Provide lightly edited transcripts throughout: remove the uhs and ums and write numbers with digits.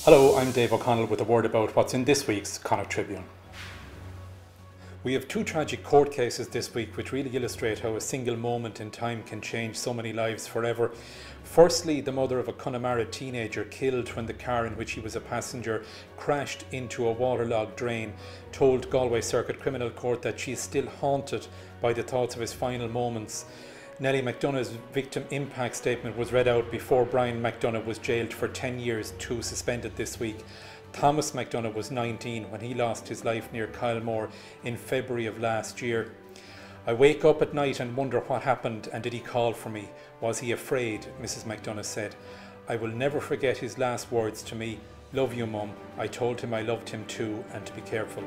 Hello, I'm Dave O'Connell with a word about what's in this week's Connacht Tribune. We have two tragic court cases this week which really illustrate how a single moment in time can change so many lives forever. Firstly, the mother of a Connemara teenager killed when the car in which he was a passenger crashed into a waterlogged drain told Galway Circuit Criminal Court that she is still haunted by the thoughts of his final moments. Nellie McDonagh's victim impact statement was read out before Brian McDonagh was jailed for 10 years, 2 suspended this week. Thomas McDonagh was 19 when he lost his life near Kylemore in February of last year. I wake up at night and wonder what happened and did he call for me? Was he afraid? Mrs. McDonagh said. I will never forget his last words to me. Love you, Mum. I told him I loved him too and to be careful.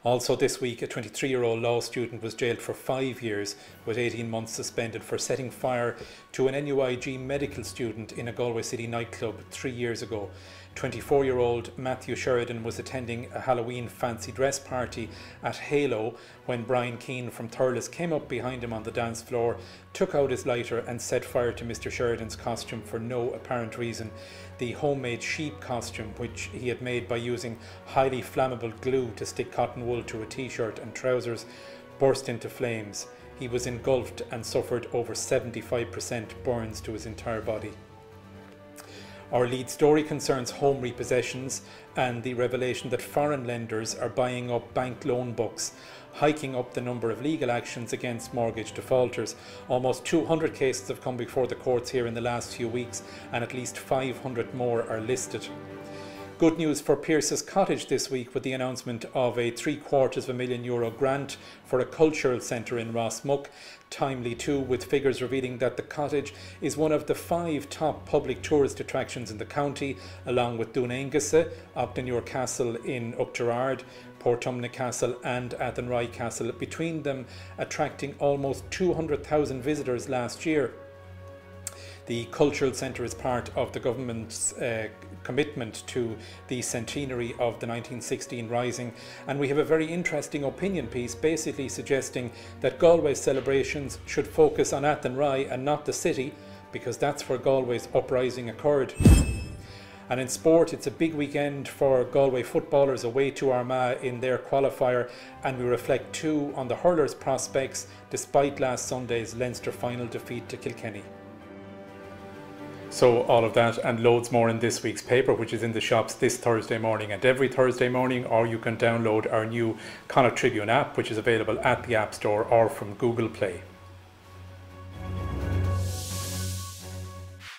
Also this week, a 23-year-old law student was jailed for 5 years with 18 months suspended for setting fire to an NUIG medical student in a Galway City nightclub 3 years ago. 24-year-old Matthew Sheridan was attending a Halloween fancy dress party at Halo when Brian Keane from Thurles came up behind him on the dance floor, took out his lighter and set fire to Mr. Sheridan's costume for no apparent reason. The homemade sheep costume, which he had made by using highly flammable glue to stick cotton wool to a t-shirt and trousers, burst into flames. He was engulfed and suffered over 75% burns to his entire body. Our lead story concerns home repossessions and the revelation that foreign lenders are buying up bank loan books, hiking up the number of legal actions against mortgage defaulters. Almost 200 cases have come before the courts here in the last few weeks, and at least 500 more are listed. Good news for Pearse's Cottage this week with the announcement of a €750,000 grant for a cultural centre in Rossmuck. Timely too, with figures revealing that the cottage is one of the 5 top public tourist attractions in the county, along with Doonangasa, Optenure Castle in Upgerard, Portumna Castle and Athenry Castle, between them attracting almost 200,000 visitors last year. The cultural centre is part of the government's commitment to the centenary of the 1916 Rising, and we have a very interesting opinion piece basically suggesting that Galway's celebrations should focus on Athenry and not the city, because that's where Galway's uprising occurred. And in sport, it's a big weekend for Galway footballers away to Armagh in their qualifier, and we reflect too on the hurlers' prospects despite last Sunday's Leinster final defeat to Kilkenny. So all of that and loads more in this week's paper, which is in the shops this Thursday morning and every Thursday morning, or you can download our new Connacht Tribune app, which is available at the App Store or from Google Play.